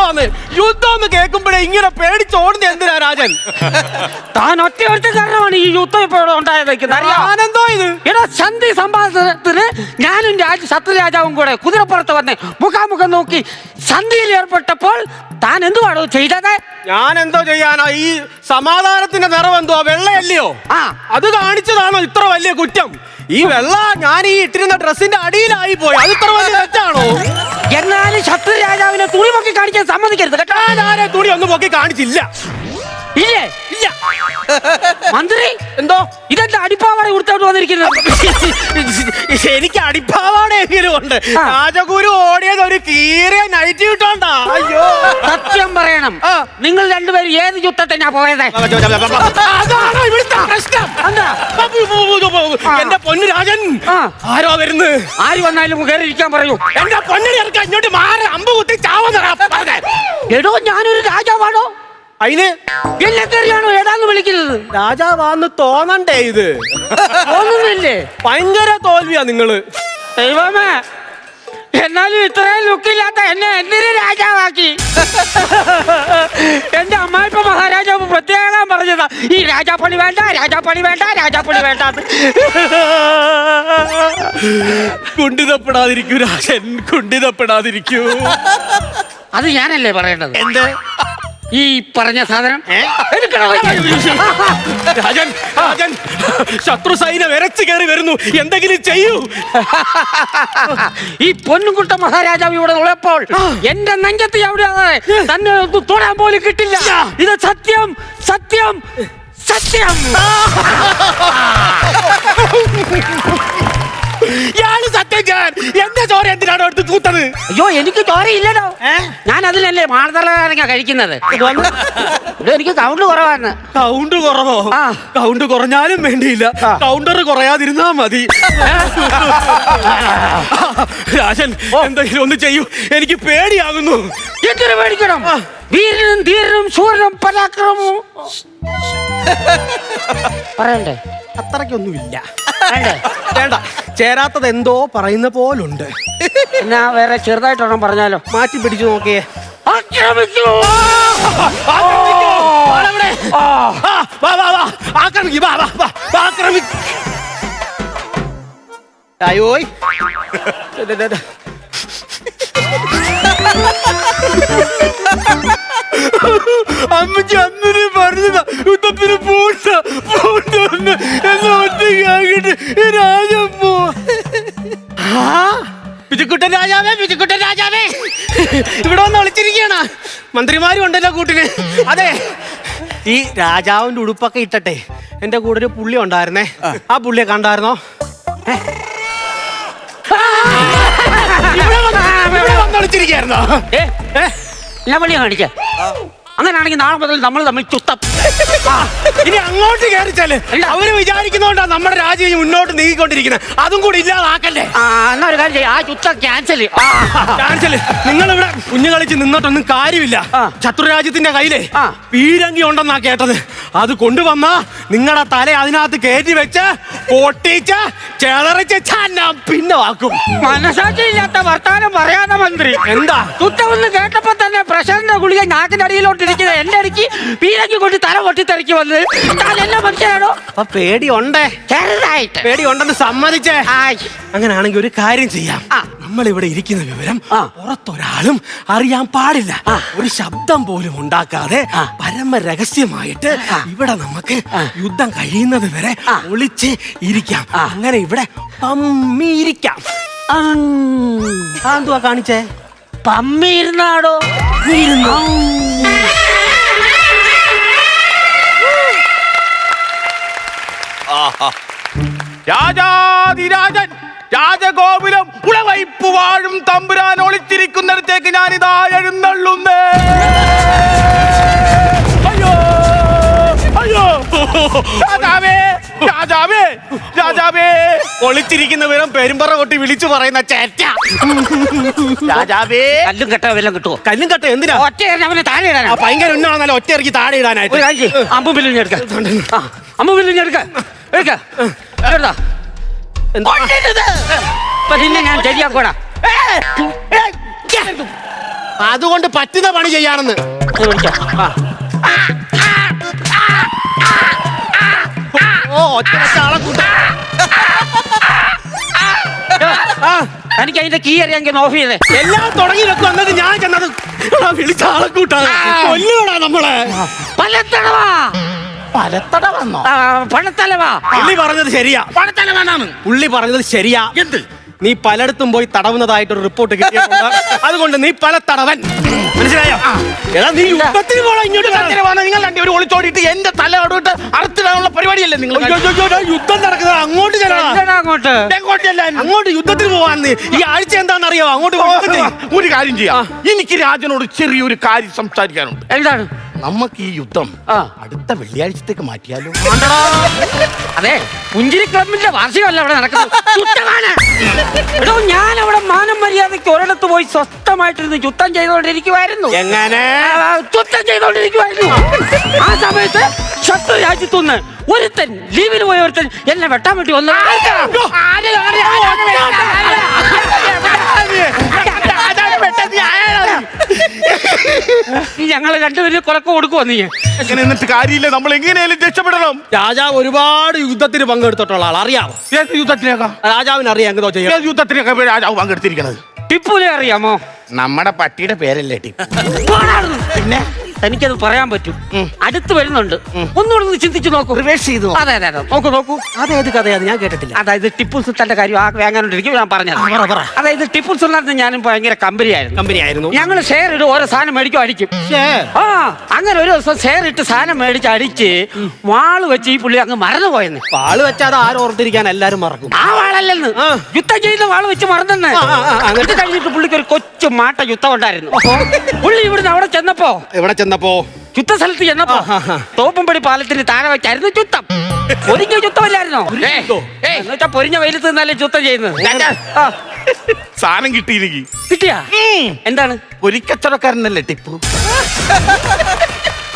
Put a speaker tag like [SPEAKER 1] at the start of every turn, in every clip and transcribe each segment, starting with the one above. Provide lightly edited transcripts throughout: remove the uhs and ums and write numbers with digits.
[SPEAKER 1] യുദ്ധമാണ്. യുദ്ധം എന്ന് കേൾക്കുമ്പോഴേ ഇങ്ങനെ പേടിച്ചോടുന്ന എന്തിനാ രാജൻ?
[SPEAKER 2] താൻ ഒറ്റ കാരണമാണ് ഈ യുദ്ധം ഇപ്പോൾ ഉണ്ടായത്.
[SPEAKER 1] ആനന്ദോ ഇത്
[SPEAKER 2] എടാ, സന്ധി സംഭാഷണത്തിന് ഞാനും ശത്രുരാജാവും കൂടെ കുതിരപ്പുറത്ത് വന്ന് മുഖാമുഖം നോക്കി സന്ധിയിൽ ഏർപ്പെട്ടപ്പോൾ താൻ എന്തുവാണോ ചെയ്തത്?
[SPEAKER 1] ഞാൻ എന്തോ ചെയ്യാനാ? ഈ സമാധാനത്തിന്റെ നിറവെന്തോ വെള്ളയല്ലയോ? അത് കാണിച്ചതാണോ ഇത്ര വലിയ കുറ്റം? ഈ വെള്ള ഞാൻ ഈ ഇട്ടിരുന്ന ഡ്രസ്സിന്റെ അടിയിലായി പോയി. അത് ഇത്ര വലിയ തെറ്റാണോ?
[SPEAKER 2] എന്നാലും ശത്രുരാജാവിനെ തുണി പൊക്കി കാണിക്കാൻ സമ്മതിക്കരുത് കേട്ടോ.
[SPEAKER 1] ഞാനേ തുണി ഒന്നും പൊക്കി കാണിച്ചില്ല.
[SPEAKER 2] ഇല്ലേ?
[SPEAKER 1] ഇല്ല.
[SPEAKER 2] മന്ത്രി
[SPEAKER 1] എന്തോ
[SPEAKER 2] ഇതെന്താ അടിപ്പാവാടെ കൊടുത്തോട്ട് വന്നിരിക്കുന്നത്?
[SPEAKER 1] എനിക്ക് അടിപ്പാവാടെങ്കിലും ഉണ്ട്. രാജഗുരു ഓടിയത് ഒരു കീറിയ നൈറ്റ് കിട്ടോണ്ടാ. അയ്യോ,
[SPEAKER 2] സത്യം പറയണം, നിങ്ങൾ രണ്ടുപേരും ഏത് യുദ്ധത്തിനാ പോയത്?
[SPEAKER 1] അതാണോ ഇവിടുത്തെ പ്രശ്നം? എന്റെ പൊന്നു രാജൻ, ആരോ വരുന്നു.
[SPEAKER 2] ആര് വന്നാലും കയറിയിരിക്കാൻ പറയൂ.
[SPEAKER 1] എന്റെ പൊന്നിനെ ഇറക്കാൻ ഇങ്ങോട്ട് മാറി അമ്പ് കുത്തി ചാവുന്നതാ.
[SPEAKER 2] എടോ, ഞാനൊരു രാജാവാണോ?
[SPEAKER 1] അതിന്
[SPEAKER 2] എന്നെ കയറിയാണോ ഏതാന്ന് വിളിക്കുന്നത്?
[SPEAKER 1] രാജാവാന്ന് തോന്നണ്ടേ? ഇത്
[SPEAKER 2] തോന്നുന്നില്ലേ?
[SPEAKER 1] ഭയങ്കര തോൽവിയാ നിങ്ങള്.
[SPEAKER 2] ദൈവമേ, എന്നാലും ഇത്രയും ലുക്കില്ലാത്ത എന്നെ എന്തിനു രാജാവാക്കി? എന്റെ അമ്മായിപ്പ മഹാരാജാവ് പ്രത്യേകം പറഞ്ഞതാ, ഈ രാജാപ്പണി വേണ്ട, രാജാപ്പണി വേണ്ട, രാജാപ്പണി വേണ്ട.
[SPEAKER 1] കുണ്ഠിതപ്പെടാതിരിക്കൂ രാജൻ, കുണ്ഠിതപ്പെടാതിരിക്കൂ.
[SPEAKER 2] അത് ഞാനല്ലേ പറയേണ്ടത്?
[SPEAKER 1] എന്ത്
[SPEAKER 2] ഈ പറഞ്ഞ സാധനം?
[SPEAKER 1] രാജൻ, രാജൻ, ശത്രു സൈന്യം ഇരച്ചു കയറി വരുന്നു. എന്തെങ്കിലും ചെയ്യൂ.
[SPEAKER 2] ഈ പൊന്നുകുട്ട മഹാരാജാവ് ഇവിടെ ഉള്ളപ്പോൾ എന്റെ നെഞ്ചത്ത് എവിടെയാണ് തന്നെ തൊടാൻ പോലും കിട്ടില്ല. ഇത് സത്യം, സത്യം, സത്യം.
[SPEAKER 1] ഇയാള് സത്യം. ഞാൻ എന്റെ ചോര എന്തിനാണോ എടുത്ത് തൂത്തത്?
[SPEAKER 2] അയ്യോ, എനിക്ക് ചോരയില്ലടോ. ഞാൻ അതിലല്ലേ മാർദള കഴിക്കുന്നത്. എനിക്ക് കൗണ്ട് കുറവാണ്.
[SPEAKER 1] കൗണ്ട് കുറവോ? കൗണ്ട് കുറഞ്ഞാലും വേണ്ടിയില്ല, കൗണ്ടർ കുറയാതിരുന്നാ മതി. രാജൻ, എന്തെങ്കിലും ഒന്ന് ചെയ്യൂ, എനിക്ക് പേടിയാകുന്നു.
[SPEAKER 2] എന്തിനു പേടിക്കണം? വീരനും ധീരനും ശൂരനും പരാക്രമവും പറയണ്ടേ?
[SPEAKER 1] അത്രയ്ക്കൊന്നുമില്ല. വേണ്ട, ചേരാത്തത് എന്തോ പറയുന്ന പോലുണ്ട്.
[SPEAKER 2] എന്നാ വേറെ ചെറുതായിട്ടൊന്നും പറഞ്ഞാലോ?
[SPEAKER 1] മാറ്റി പിടിച്ചു നോക്കിയേ.
[SPEAKER 2] ആക്രമിക്കൂ.
[SPEAKER 1] അയ്യോയ്, അമ്മച്ചി അന്നേരം പറഞ്ഞതാ യുദ്ധത്തിന് പോണ്ട എന്ന് ഒറ്റയ്ക്കാക്കിട്ട് രാജൻ പോ. പിച്ചുക്കുട്ടൻ രാജാവേ, പിച്ചുക്കുട്ടൻ രാജാവേ, ഇവിടെ വന്ന് വിളിച്ചിരിക്കുകയാണ്. മന്ത്രിമാരും ഉണ്ടല്ലോ കൂട്ടിന്. അതെ, ഈ രാജാവിന്റെ ഉടുപ്പൊക്കെ ഇട്ടട്ടെ എന്റെ കൂടെ ഒരു പുള്ളി ഉണ്ടായിരുന്നേ. ആ പുള്ളിയെ കണ്ടായിരുന്നോ? ഇവിടെ വന്ന് വിളിച്ചിരിക്കുകയായിരുന്നോ?
[SPEAKER 2] ഞാൻ പള്ളിയെ കാണിച്ചേ. അങ്ങനെയാണെങ്കിൽ നാളെ മുതൽ നമ്മൾ തമ്മിൽ ചുത്തം.
[SPEAKER 1] ഇനി അങ്ങോട്ട് കയറിച്ചാല് അവര് വിചാരിക്കുന്നോണ്ടാ നമ്മുടെ രാജ്യം മുന്നോട്ട് നീങ്ങിക്കൊണ്ടിരിക്കുന്നത്. അതും കൂടി ഇല്ലാതാക്കല്ലേ?
[SPEAKER 2] എന്നാ ഒരു കാര്യം ചെയ്യ, ആ ചുത്തം ക്യാൻസല്.
[SPEAKER 1] നിങ്ങൾ ഇവിടെ കുഞ്ഞു കളിച്ച് നിന്നിട്ടൊന്നും കാര്യമില്ല. ശത്രുരാജ്യത്തിന്റെ കയ്യിലെ പീരങ്കി ഉണ്ടെന്നാ കേട്ടത്. അത് കൊണ്ടുവന്നാ നിങ്ങളുടെ തല അതിനകത്ത് കയറ്റി വെച്ച് പൊട്ടിച്ച് ചെതറിച്ച് പിന്നെ വാക്കും.
[SPEAKER 2] മനസാക്ഷി ഇല്ലാത്ത വർത്താനം പറയാതെ മന്ത്രി.
[SPEAKER 1] എന്താ
[SPEAKER 2] ചുത്തമെന്ന് കേട്ടപ്പോ തന്നെ പ്രഷറിന്റെ ഗുളിക നാക്കിന്റെ അടിയിലോട്ട് ഇരിക്കുന്നത് എന്റെ അടിക്ക് പീരങ്കി കൊണ്ട് തല പൊട്ടിത്തെറിക്ക് വന്ന് എന്നെ മനുഷ്യനാണോ?
[SPEAKER 1] പേടി ഉണ്ടേ?
[SPEAKER 2] ചെറുതായിട്ട്
[SPEAKER 1] പേടി ഉണ്ടെന്ന് സമ്മതിച്ചേ. അങ്ങനെയാണെങ്കിൽ ഒരു കാര്യം ചെയ്യാം. നമ്മളിവിടെ ഇരിക്കുന്ന വിവരം പുറത്തൊരാളും അറിയാൻ പാടില്ല. ഒരു ശബ്ദം പോലും ഉണ്ടാക്കാതെ പരമ രഹസ്യമായിട്ട് ഇവിടെ നമുക്ക് യുദ്ധം കഴിയുന്നത് വരെ ഒളിച്ച് ഇരിക്കാം. അങ്ങനെ ഇവിടെ പമ്മിയിരിക്കാം. എന്തുവാ കാണിച്ചേ?
[SPEAKER 2] പമ്മിയിരുന്നാടോ?
[SPEAKER 1] രാജാതിരാജൻ രാജഗോപുരം ഉളവൈപ്പ് വാഴും തമ്പുരാൻ ഒളിച്ചിരിക്കുന്നിടത്തേക്ക് ഞാനിതാ എഴുന്നള്ളുന്നേ. അയ്യോ അയ്യോ, രാജാവേ രാജാവേ രാജാവേ. ഒളിച്ചിരിക്കുന്ന വിവരം പെരുമ്പറ കൊട്ടി വിളിച്ചു പറയുന്ന ചേറ്റ. രാജാവേ,
[SPEAKER 2] കല്ലും കെട്ട വല്ലതും കിട്ടുമോ?
[SPEAKER 1] കല്ലും കെട്ട എന്തിനാ?
[SPEAKER 2] ഒറ്റ അവനെ താഴെ ഇടാനാ.
[SPEAKER 1] ഭയങ്കര ഉന്നാണല്ലോ ഒറ്റ ഇറക്കി താഴെ ഇടാനായിട്ട്.
[SPEAKER 2] അമ്പും പില്ലിഞ്ഞെടുക്ക, അമ്പും പില്ലിഞ്ഞെടുക്ക. നിന്നെ ഞാൻ ശരിയാക്കോടാ.
[SPEAKER 1] അതുകൊണ്ട് പറ്റുന്ന പണി ചെയ്യാണെന്ന്.
[SPEAKER 2] ഇത് പിടിച്ചോ.
[SPEAKER 1] ഓ ഒറ്റ ആളെ കൂട്ട.
[SPEAKER 2] എനിക്ക് അതിന്റെ കീ അറിയാമെങ്കിൽ ഓഫ് ചെയ്തേ.
[SPEAKER 1] എല്ലാം തുടങ്ങി വെക്കും. അന്നത് ഞാൻ ചെന്നത് വിളിച്ച ആളെ കൂട്ടാണ്. കൊല്ലുകൂടാ നമ്മളെ.
[SPEAKER 2] പലത്തടവാ.
[SPEAKER 3] പലത്തടവന്നോ?
[SPEAKER 2] പണത്തലവാ.
[SPEAKER 1] പുള്ളി പറഞ്ഞത് ശരിയാ.
[SPEAKER 3] പണത്തലവനാണ്
[SPEAKER 1] പുള്ളി പറഞ്ഞത് ശരിയാ.
[SPEAKER 3] എന്ത്?
[SPEAKER 1] നീ പലയിടത്തും പോയി തടവുന്നതായിട്ടൊരു റിപ്പോർട്ട് കിട്ടിയിട്ടുണ്ട്. അതുകൊണ്ട് നീ പല തടവൻ. മനസ്സിലായോ? എടാ നീ യുദ്ധത്തിന് പോണോ ഇങ്ങോട്ട്?
[SPEAKER 3] നിങ്ങൾ രണ്ടുപേരും ഒളിച്ചോടിയിട്ട് എന്റെ തല അടവിട്ട് അറുത്തിടാനുള്ള പരിപാടിയല്ലേ നിങ്ങൾ?
[SPEAKER 1] യുദ്ധം നടക്കുന്നത് അങ്ങോട്ട് ചെല്ലണം.
[SPEAKER 2] അങ്ങോട്ട്
[SPEAKER 1] അങ്ങോട്ട് യുദ്ധത്തിന് പോവാന്ന്. ഈ ആഴ്ച എന്താണെന്നറിയോ? അങ്ങോട്ട്
[SPEAKER 3] ഒരു കാര്യം ചെയ്യാം. എനിക്ക് രാജനോട് ചെറിയൊരു കാര്യം സംസാരിക്കാനുണ്ട്.
[SPEAKER 2] എന്താണ്?
[SPEAKER 3] നമുക്ക് ഈ യുദ്ധം അടുത്ത വെള്ളിയാഴ്ചത്തേക്ക് മാറ്റിയാലോ?
[SPEAKER 2] അതെ, പുഞ്ചിരി ക്ലബിന്റെ വാർഷികമല്ല അവിടെ നടക്കുന്നത്. യുദ്ധമാണ്. എടോ, ഞാൻ അവിടെ മാനം മര്യാദയ്ക്ക് ഒരിടത്ത് പോയി സ്വസ്ഥമായിട്ടിരുന്ന് യുദ്ധം ചെയ്തുകൊണ്ടിരിക്കുവായിരുന്നു.
[SPEAKER 1] എങ്ങനെ?
[SPEAKER 2] യുദ്ധം ചെയ്തുകൊണ്ടിരിക്കുവായിരുന്നു. ആ സമയത്ത് ശത്രു രാജ്യത്തുനിന്ന് ഒരുത്തൻ, ലീവിന് പോയ ഒരുത്തൻ എന്നെ വെട്ടാൻ വേണ്ടി വന്നു. ഞങ്ങള് രണ്ടുപേരും കൊലക്ക് കൊടുക്കുവോ നീ?
[SPEAKER 3] എന്നിട്ട് കാര്യമില്ല, നമ്മൾ എങ്ങനെയാലും രക്ഷപ്പെടണം.
[SPEAKER 1] രാജാവ് ഒരുപാട് യുദ്ധത്തിന് പങ്കെടുത്തിട്ടുള്ള ആൾ. അറിയാമോ?
[SPEAKER 3] ഏത് യുദ്ധത്തിനൊക്കെ?
[SPEAKER 1] രാജാവിന് അറിയാം എന്തോ ചെയ്യാം.
[SPEAKER 3] ഏത് യുദ്ധത്തിനൊക്കെ രാജാവ് പങ്കെടുത്തിരിക്കണത്?
[SPEAKER 2] ടിപ്പുവിനെ അറിയാമോ?
[SPEAKER 3] നമ്മുടെ പട്ടിയുടെ പേരല്ലേ ടിപ്പു?
[SPEAKER 2] പിന്നെ എനിക്കത് പറയാൻ പറ്റും. അടുത്ത് വരുന്നുണ്ട്. ഒന്നുകൂടെ ഒന്ന് ചിന്തിച്ചു നോക്കൂ.
[SPEAKER 3] റിവേഴ്സ് ചെയ്തു.
[SPEAKER 2] അതെ അതെ അതെ, നോക്കൂ.
[SPEAKER 1] അതേത് കഥയത് ഞാൻ കേട്ടിട്ടില്ല.
[SPEAKER 2] അതായത് ടിപ്പു സുൽത്താന്റെ കാര്യം ആ വേങ്ങാനോണ്ടിരിക്കും ഞാൻ പറഞ്ഞത്. അതായത് ടിപ്പു സുൽത്താൻ ഞാനും ഭയങ്കര കമ്പനിയായിരുന്നു. ഞങ്ങൾ ഷെയർ ഇട്ട് ഓരോ സാധനം മേടിക്കും അടിക്കും. ആ അങ്ങനെ ഒരു ദിവസം ഷെയർ ഇട്ട് സാധനം മേടിച്ച് അടിച്ച് വാള് വെച്ച് ഈ പുള്ളി അങ്ങ് മറന്നുപോയെന്ന്.
[SPEAKER 1] വാള് വെച്ചാൽ ആരും ഓർത്തിരിക്കാൻ എല്ലാരും മറക്കും.
[SPEAKER 2] ആ വാളല്ലെന്ന്, യുദ്ധം ചെയ്യുന്ന വാള് വെച്ച് മറന്നെന്ന്. അത് കഴിഞ്ഞിട്ട് പുള്ളിക്ക് ഒരു കൊച്ചു മാട്ട യുദ്ധം ഉണ്ടായിരുന്നു. പുള്ളി ഇവിടുന്ന് അവിടെ ചെന്നപ്പോ യുദ്ധസ്ഥലത്ത് ചെന്നപ്പോ തോപ്പുംപടി പാലത്തിന് താഴെ വെച്ചായിരുന്നു യുദ്ധം. പൊരിഞ്ഞ യുദ്ധമല്ലായിരുന്നോ? എന്നുവെച്ചാ പൊരിഞ്ഞ വെയിലത്ത് നിന്നല്ലേ യുദ്ധം ചെയ്യുന്നത്.
[SPEAKER 3] സാധനം കിട്ടിയിരിക്കും.
[SPEAKER 2] കിട്ടിയാ? എന്താണ്?
[SPEAKER 3] പൊരിക്കച്ചവടക്കാരനല്ലേ ടിപ്പു?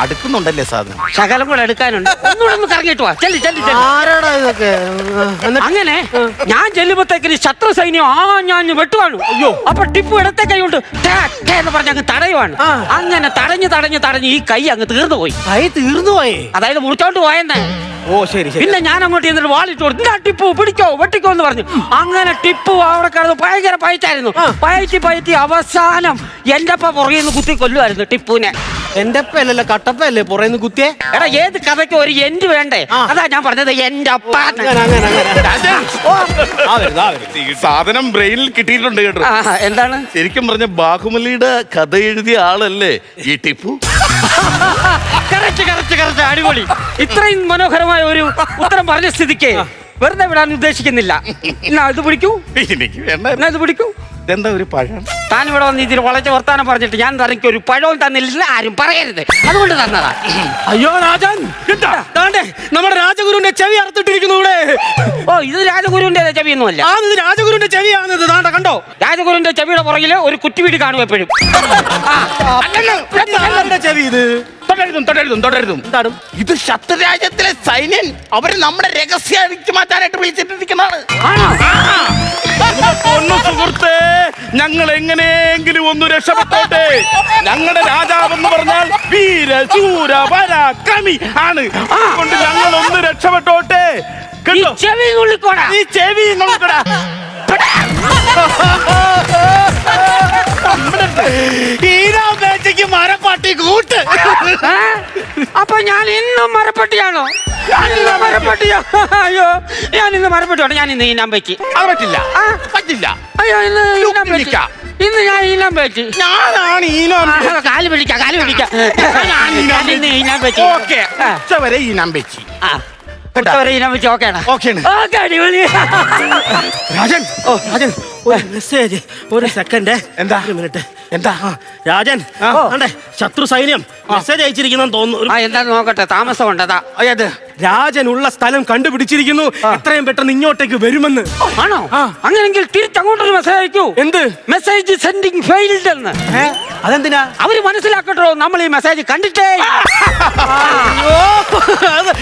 [SPEAKER 3] അടുക്കുന്നുണ്ടല്ലേ സാധനം?
[SPEAKER 2] ശകലം കൂടെ എടുക്കാനുണ്ട്. ഒന്നുകൂടെ ഒന്ന് കറങ്ങിട്ട് വാ. ചെല്ലി.
[SPEAKER 1] ആരാടാ ഇതൊക്കെ?
[SPEAKER 2] അങ്ങനെ ഞാൻ ചെല്ലുമ്പോഴത്തേക്കിന് ശത്രു സൈന്യം ഞാൻ വെട്ടുവാണ്. അയ്യോ, അപ്പൊ ടിപ്പു ഇടത്തെ കൈ കൊണ്ട് എന്ന് പറഞ്ഞ് അങ്ങ് തടയുവാണ്. അങ്ങനെ തടഞ്ഞ് ഈ കൈ അങ്ങ് തീർന്നു പോയി.
[SPEAKER 1] കൈ തീർന്നു പോയി?
[SPEAKER 2] അതായത് മുറിച്ചോണ്ട് പോയെന്നേ.
[SPEAKER 1] ഓ ശരി.
[SPEAKER 2] പിന്നെ ഞാൻ അങ്ങോട്ട് ചെന്നിട്ട് വാളിട്ട് കൊടുത്തു. ടിപ്പു പിടിക്കോ വെട്ടിക്കോ എന്ന് പറഞ്ഞു. അങ്ങനെ ടിപ്പു അവിടെ കിടന്ന് ഭയങ്കര പയറ്റായിരുന്നു. പയറ്റി അവസാനം എന്റെ അപ്പ പുറകെ നിന്ന് കുത്തി കൊല്ലുമായിരുന്നു ടിപ്പുവിനെ.
[SPEAKER 1] എന്റെ അപ്പല്ലേ കട്ടപ്പല്ലേ പുറയുന്ന കുത്തിയെ?
[SPEAKER 2] എടാ, ഏത് കഥയ്ക്ക് ഒരു എൻഡ് വേണ്ടേ? അതാ ഞാൻ പറഞ്ഞത് എന്റെ അപ്പ.
[SPEAKER 3] സാധനം ബ്രെയിനിൽ കിട്ടിയിട്ടുണ്ട് കേട്ടോ.
[SPEAKER 2] എന്താണ്?
[SPEAKER 3] ശരിക്കും പറഞ്ഞ ബാഹുബലിയുടെ കഥ എഴുതിയ ആളല്ലേ ഈ ടിപ്പു?
[SPEAKER 2] കറക്റ്റ്, അടിപൊളി. ഇത്രയും മനോഹരമായ ഒരു ഉത്തരം പറഞ്ഞ സ്ഥിതിക്ക് വെറുതെ വിടാൻ ഉദ്ദേശിക്കുന്നില്ല. എന്നാ ഇത് പിടിക്കൂ.
[SPEAKER 3] എനിക്ക് വേണ്ട.
[SPEAKER 2] എന്നാ ഇത് പിടിക്കൂ.
[SPEAKER 3] ഇതെന്താ ഒരു പഴം?
[SPEAKER 2] താൻ ഇവിടെ വന്ന് ഇതിൽ വളരെ വർത്താനം പറഞ്ഞിട്ട് ഞാൻ തനിക്ക് ഒരു പഴവും തന്നില്ല, ആരും പറയരുത്. അതുകൊണ്ട് തന്നതാ.
[SPEAKER 1] അയ്യോ രാജൻ, നമ്മുടെ രാജഗുരുവിന്റെ ചെവി അറുത്തിട്ടിരിക്കുന്നു ഇവിടെ.
[SPEAKER 2] ഓ, ഇത് രാജഗുരുവിന്റെ ചെവിയൊന്നുമല്ല.
[SPEAKER 1] ഇത് രാജഗുരുവിന്റെ ചെവിയാണിത്. കണ്ടോ?
[SPEAKER 2] രാജഗുരുവിന്റെ ചെവിയുടെ പുറകില് ഒരു കുറ്റിവീട് കാണും എപ്പോഴും.
[SPEAKER 1] ചെവി ഇത്.
[SPEAKER 3] തുടരുതും. ഇത് ശത്രുരാജ്യത്തിലെ സൈന്യൻ അവര് നമ്മുടെ രഹസ്യം അടിച്ചു മാറ്റാനായിട്ട് വിളിച്ചിട്ടിരിക്കുന്നതാണ്. സുഹൃത്തേ, ഞങ്ങൾ എങ്ങനെയെങ്കിലും ഒന്ന് രക്ഷപ്പെട്ടോട്ടെ. ഞങ്ങളുടെ രാജാവെന്ന് പറഞ്ഞാൽ വീരശൂര പരാക്രമി ആണ്. അതുകൊണ്ട് ഞങ്ങൾ ഒന്ന് രക്ഷപ്പെട്ടോട്ടെ.
[SPEAKER 2] ചെവി നുള്ളിക്കോടാ.
[SPEAKER 1] മരപ്പട്ടി കൂട്ട്.
[SPEAKER 2] അപ്പൊ ഞാൻ ഇന്നും മരപ്പട്ടിയാണോ? അയ്യോ, ഞാൻ ഇന്ന് മരപ്പട്ടിയാണ്. ഞാൻ ഇന്ന് ഈനാൻ വെച്ച്.
[SPEAKER 3] അത് പറ്റില്ല.
[SPEAKER 2] അയ്യോ, ഇന്ന് ഞാൻ ഈനാൻ വെച്ച്.
[SPEAKER 3] ഞാനാണ്
[SPEAKER 2] കാല് പിടിക്കാം. ഇന്ന് ഈനാൻ വെച്ച്.
[SPEAKER 3] ഉച്ചവരെ ഈനാൻ വെച്ച്.
[SPEAKER 1] രാജൻ, ഒരു മെസ്സേജ്. ഒരു സെക്കൻഡ്.
[SPEAKER 3] എന്താ?
[SPEAKER 1] ഒരു മിനിറ്റ്.
[SPEAKER 3] എന്താ
[SPEAKER 1] രാജൻ? ശത്രു സൈന്യം മെസ്സേജ് അയച്ചിരിക്കുന്നെന്ന് തോന്നുന്നു.
[SPEAKER 2] എന്താ നോക്കട്ടെ, താമസം ഉണ്ടതാ.
[SPEAKER 1] രാജനുള്ള സ്ഥലം കണ്ടുപിടിച്ചിരിക്കുന്നു. എത്രയും പെട്ടെന്ന് ഇങ്ങോട്ടേക്ക് വരുമെന്ന്.
[SPEAKER 2] ആണോ?
[SPEAKER 1] ആ.
[SPEAKER 2] അങ്ങനെങ്കിൽ തിരിച്ചങ്ങോട്ടൊരു മെസ്സേജ് അയക്കൂ.
[SPEAKER 1] എന്ത്
[SPEAKER 2] മെസ്സേജ് സെൻഡിങ് ഫെയിൽഡ് എന്ന്.
[SPEAKER 1] അതെന്തിനാ?
[SPEAKER 2] അവര് മനസ്സിലാക്കട്ടോ നമ്മൾ ഈ മെസ്സേജ് കണ്ടിട്ടേ.
[SPEAKER 1] അയ്യോ,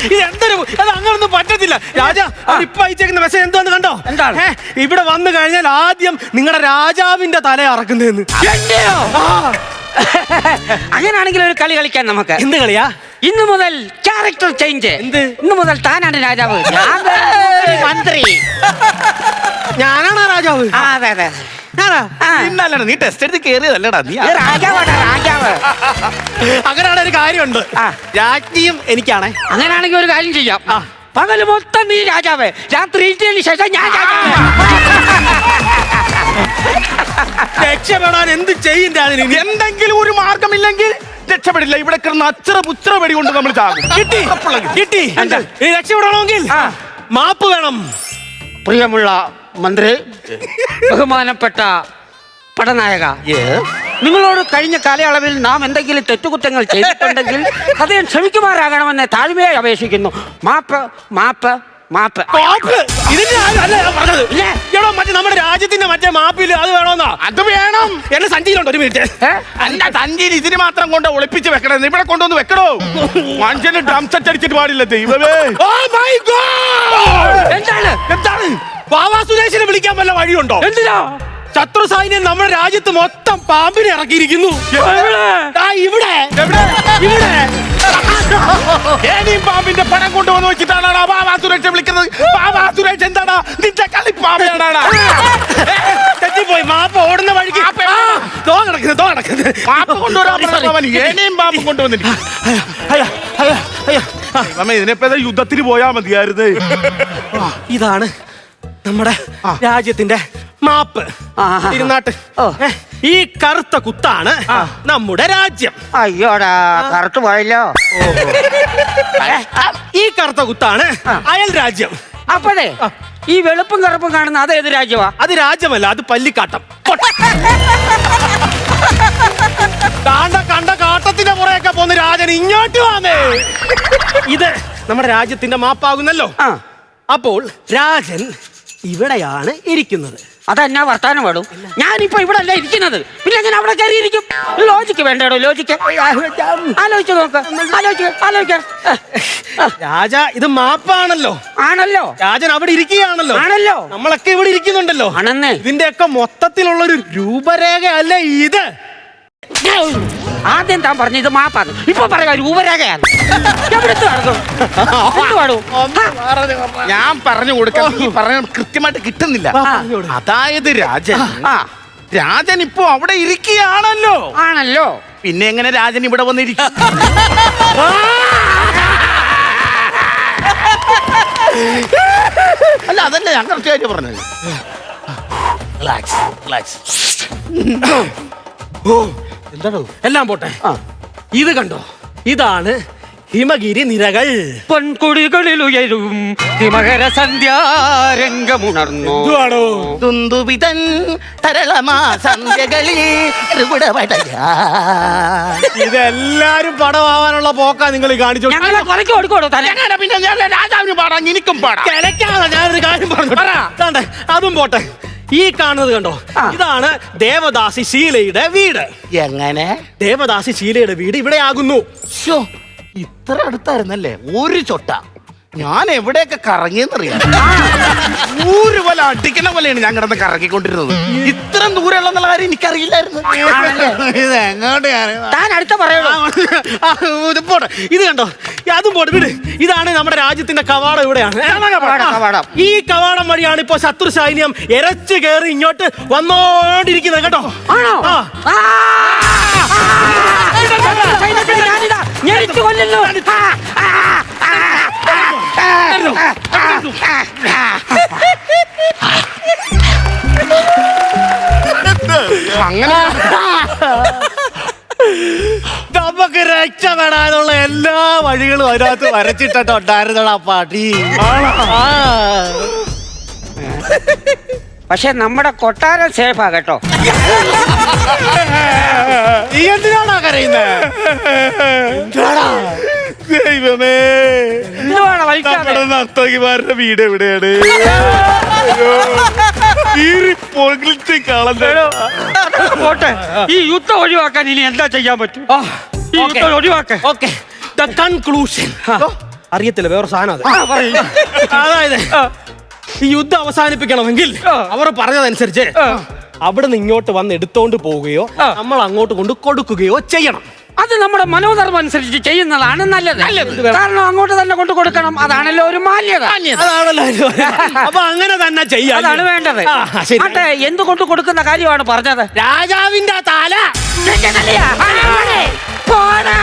[SPEAKER 1] ഇത് എന്തൊരു അത് അങ്ങനൊന്നും പറ്റത്തില്ല. രാജ ഇപ്പൊ അയച്ചേക്കുന്ന മെസ്സേജ് എന്താന്ന് കണ്ടോ?
[SPEAKER 2] എന്താണ്?
[SPEAKER 1] ഇവിടെ വന്നു കഴിഞ്ഞാൽ ആദ്യം നിങ്ങളുടെ രാജാവിന്റെ തല അറക്കുന്നതെന്ന്.
[SPEAKER 2] എന്റെയോ? അങ്ങനെയാണെങ്കിൽ ഒരു കളി കളിക്കാൻ നമുക്ക്.
[SPEAKER 1] എന്ത് കളിയാ?
[SPEAKER 2] ഇന്നു മുതൽ ക്യാരക്ടർ ചേഞ്ച്.
[SPEAKER 1] എന്ത്?
[SPEAKER 2] ഇന്നു മുതൽ താനാണ് രാജാവ്, ഞാൻ മന്ത്രി.
[SPEAKER 1] ഞാനാണോ രാജാവ്?
[SPEAKER 2] ആ, അതെ അതെ.
[SPEAKER 3] ഇന്നല്ലടാ നീ ടെസ്റ്റ് എടുത്ത് കേറിയതല്ലടാ നീ.
[SPEAKER 2] രാജാവാണ് രാജാവ്.
[SPEAKER 1] അങ്ങനെയാണ് ഒരു കാര്യമുണ്ട്. രാജ്ഞിയും എനിക്കാണേ.
[SPEAKER 2] അങ്ങനെയാണെങ്കിൽ ഒരു കാര്യം ചെയ്യാം. പകല് മൊത്തം നീ രാജാവ്, രാത്രി ഈറ്റിന് ശേഷം ഞാൻ രാജാവ്.
[SPEAKER 1] രക്ഷപ്പെടാൻ എന്ത് ചെയ്യും രാജന്?
[SPEAKER 3] എന്തെങ്കിലും ഒരു മാർഗമില്ലെങ്കിൽ രക്ഷപ്പെടില്ല. ഇവിടെ കിടന്ന് അച്ഛറ പുച്ഛറ വെടി കൊണ്ട് നമ്മൾ ചാകും.
[SPEAKER 1] കിട്ടി. ഈ രക്ഷപ്പെടണമെങ്കിൽ മാപ്പ് വേണം.
[SPEAKER 2] പ്രിയമുള്ള മന്ത്രി, ബഹുമാനപ്പെട്ട പടനായക, നിങ്ങളോട് കഴിഞ്ഞ കാലയളവിൽ നാം എന്തെങ്കിലും തെറ്റുകുറ്റങ്ങൾ ചെയ്തിട്ടുണ്ടെങ്കിൽ അത് ക്ഷമിക്കുമാറാകണമെന്ന് താഴ്മയായി അപേക്ഷിക്കുന്നു. മാപ്പ് മാപ്പ് മാപ്പ്.
[SPEAKER 1] മറ്റേ നമ്മുടെ രാജ്യത്തിന്റെ മറ്റേ മാപ്പില് അത് വേണോന്നാ?
[SPEAKER 3] അത് വേണം.
[SPEAKER 1] എന്റെ സഞ്ചിയിലുണ്ട്. ഒരു മിനിറ്റ്.
[SPEAKER 3] അല്ല, സഞ്ചിയിൽ ഇതിന് മാത്രം കൊണ്ട് ഒളിപ്പിച്ച് വെക്കണേ. ഇവിടെ കൊണ്ടുവന്ന് വെക്കണോ? മനുഷ്യന് ഡ്രം സെറ്റ് അടിച്ചിട്ട് പാടില്ല. ദൈവമേ,
[SPEAKER 2] എന്താണ്
[SPEAKER 3] എന്താണ്?
[SPEAKER 1] ബാബാ സുരേഷിനെ വിളിക്കാൻ വല്ല വഴിയുണ്ടോ?
[SPEAKER 2] എന്തിനാ?
[SPEAKER 1] ശത്രു സൈന്യം നമ്മുടെ രാജ്യത്ത് മൊത്തം പാമ്പിനെ ഇറക്കിയിരിക്കുന്നു. ഇവിടെ ഇവിടെ
[SPEAKER 3] ഏനിയും പാമ്പിന്റെ പണം കൊണ്ടുവന്ന് വെച്ചിട്ടാണ് ബാബാ സുരേഷ് വിളിക്കുന്നത്. ബാബാ സുരേഷ് എന്താണ് നിന്റെ കളിപ്പാമ്പയാണാണ്?
[SPEAKER 1] തെറ്റിപ്പോയി. മാപ്പ് ഓടുന്ന വഴിക്ക്
[SPEAKER 3] മാപ്പ് കൊണ്ടുവരാൻ ഏനിയും പാമ്പും കൊണ്ടുവന്നില്ല. ഇതിനെപ്പോ യുദ്ധത്തിന് പോയാ മതിയായിരുന്നു.
[SPEAKER 1] ഇതാണ് നമ്മുടെ രാജ്യത്തിന്റെ മാപ്പ്. ഇരുന്നാട്ട്. ഈ കറുത്ത കുത്താണ് നമ്മുടെ രാജ്യം.
[SPEAKER 2] അയ്യോടാ, കറുത്തു പോയല്ലോ.
[SPEAKER 1] ഈ കറുത്ത കുത്താണ് അയൽ രാജ്യം.
[SPEAKER 2] അപ്പോഴേ ഈ വെളുപ്പും കറുപ്പും കാണുന്ന അത് ഏത് രാജ്യമാ?
[SPEAKER 1] അത് രാജ്യമല്ല, അത് പല്ലിക്കാട്ടം. കണ്ട കാട്ടത്തിന്റെ പുറയൊക്കെ പോന്ന് രാജൻ ഇങ്ങോട്ട് വന്നേ. ഇത് നമ്മുടെ രാജ്യത്തിന്റെ മാപ്പാകുന്നല്ലോ. അപ്പോൾ രാജൻ ഇവിടെയാണ് ഇരിക്കുന്നത്.
[SPEAKER 2] അതെന്നാ വർത്താനം പാടും? ഞാനിപ്പോ ഇവിടെ അല്ല ഇരിക്കുന്നത്, പിന്നെ ഞാൻ അവിടെ കയറിയിരിക്കും. ലോജിക്ക് വേണ്ടോ? ലോജിക്ക് ആലോചിച്ച് നോക്ക്. ആലോചിക്ക.
[SPEAKER 1] രാജ, ഇത് മാപ്പാണല്ലോ.
[SPEAKER 2] ആണല്ലോ.
[SPEAKER 1] രാജൻ അവിടെ ഇരിക്കുകയാണല്ലോ.
[SPEAKER 2] ആണല്ലോ.
[SPEAKER 1] നമ്മളൊക്കെ ഇവിടെ ഇരിക്കുന്നുണ്ടല്ലോ.
[SPEAKER 2] ആണെന്നേ.
[SPEAKER 1] ഇതിന്റെയൊക്കെ മൊത്തത്തിലുള്ളൊരു രൂപരേഖ അല്ലേ ഇത്?
[SPEAKER 2] ആദ്യം താൻ പറഞ്ഞു ഇത് മാപ്പാണ്, ഇപ്പൊ പറയാ രൂപരേഖയാണ്.
[SPEAKER 3] ഞാൻ പറഞ്ഞു കൊടുക്കാം, ഈ പറഞ്ഞ കൃത്യമായിട്ട് കിട്ടുന്നില്ല. അതായത് രാജൻ ഇപ്പൊ അവിടെ ഇരിക്കുകയാണല്ലോ.
[SPEAKER 2] ആണല്ലോ.
[SPEAKER 3] പിന്നെ എങ്ങനെ രാജൻ ഇവിടെ വന്നിരിക്കും? അല്ല, അതല്ല ഞാൻ കൃത്യമായിട്ട് പറഞ്ഞത്.
[SPEAKER 1] എന്താണോ? എല്ലാം പോട്ടെ. ഇത് കണ്ടോ? ഇതാണ് ഹിമഗിരി നിരകൾ.
[SPEAKER 2] പൊൻകുടികളിൽ ഉയരും ഹിമകര സന്ധ്യാരംഗമുണർന്നു.
[SPEAKER 3] തുന്തുവിതൻ തരളമാ സന്ധ്യകളിൽ
[SPEAKER 1] ഇതെല്ലാരും പടമാവാനുള്ള പോക്കാ നിങ്ങൾ കാണിച്ചു.
[SPEAKER 2] ഞങ്ങളെ കൊലയ്ക്ക് കൊടുക്കോടോ തന്നെ.
[SPEAKER 3] പിന്നെ രാജാവിന് പാടാം, എനിക്കും പാടാം.
[SPEAKER 1] ഞാനൊരു കാര്യം പറഞ്ഞു. അതും പോട്ടെ. ഈ കാണുന്നത് കണ്ടോ? ഇതാണ് ദേവദാസി ശീലയുടെ വീട്.
[SPEAKER 3] എങ്ങനെ?
[SPEAKER 1] ദേവദാസി ശീലയുടെ വീട് ഇവിടെ ആകുന്നു.
[SPEAKER 3] ഇത്ര അടുത്തായിരുന്നല്ലേ? ഒരു ചൊട്ട ഞാൻ എവിടെയൊക്കെ കറങ്ങിയെന്നറിയാം. നൂറ് പോലെ അടിക്കണ പോലെയാണ് ഞാൻ കിടന്ന് കറങ്ങിക്കൊണ്ടിരുന്നത്. ഇത്രയും ദൂരമുള്ള കാര്യം എനിക്കറിയില്ലായിരുന്നു. ഇത് എങ്ങോട്ട്
[SPEAKER 2] താൻ അടുത്ത പറയുള്ളൂ.
[SPEAKER 1] പോട്ടെ. ഇത് കണ്ടോ? അതും പോട്ടെ, വിട്. ഇതാണ് നമ്മുടെ രാജ്യത്തിന്റെ കവാടം. ഇവിടെയാണ് ഈ കവാടം വഴിയാണ് ഇപ്പൊ ശത്രു സൈന്യം എരച്ചു കയറി ഇങ്ങോട്ട് വന്നോണ്ടിരിക്കുന്നത് കേട്ടോ.
[SPEAKER 2] ആണോ? ഞെരിച്ചു കൊല്ലുന്നു.
[SPEAKER 3] അങ്ങനെ
[SPEAKER 1] നമുക്ക് രക്ഷപ്പെടാനുള്ള എല്ലാ വഴികളും അതിനകത്ത് വരച്ചിട്ടുണ്ടായിരുന്നടാ പാട്ടി.
[SPEAKER 2] പക്ഷെ നമ്മുടെ കൊട്ടാരം സേഫാ കേട്ടോ.
[SPEAKER 1] നീ എന്തിനാണോ കരയുന്നത്?
[SPEAKER 3] ദൈവമേ,
[SPEAKER 2] എന്തുവാണ് വെക്കാതെ.
[SPEAKER 3] നർത്തകിമാരുടെ വീട് എവിടെയാണ്?
[SPEAKER 2] പോട്ടെ, ഈ യുദ്ധം ഒഴിവാക്കാൻ ഇനി എന്താ ചെയ്യാൻ പറ്റും? ഈ യുദ്ധം ഒഴിവാക്കാൻ
[SPEAKER 1] ഓക്കെ ദ കൺക്ലൂഷൻ അറിയത്തില്ല വേറെ സാധനം അത്.
[SPEAKER 2] പറയൂ.
[SPEAKER 1] അതായത് ഈ യുദ്ധം അവസാനിപ്പിക്കണമെങ്കിൽ അവർ പറഞ്ഞതനുസരിച്ച് അവിടുന്ന് ഇങ്ങോട്ട് വന്ന് എടുത്തോണ്ട് പോവുകയോ നമ്മൾ അങ്ങോട്ട് കൊണ്ട് കൊടുക്കുകയോ ചെയ്യണം.
[SPEAKER 2] അത് നമ്മുടെ മനോധർമ്മം അനുസരിച്ച് ചെയ്യുന്നതാണ് നല്ലത്. കാരണം അങ്ങോട്ട് തന്നെ കൊണ്ട് കൊടുക്കണം, അതാണല്ലോ ഒരു മാന്യത.
[SPEAKER 1] അതാണല്ലോ അപ്പൊ അങ്ങനെ തന്നെ ചെയ്യാം.
[SPEAKER 2] അതാണ് വേണ്ടത്.
[SPEAKER 1] ശരി.
[SPEAKER 2] ആട്ടെ, എന്ത് കൊണ്ട് കൊടുക്കുന്ന കാര്യമാണ് പറഞ്ഞത്?
[SPEAKER 1] രാജാവിന്റെ തല.
[SPEAKER 2] പോടാ.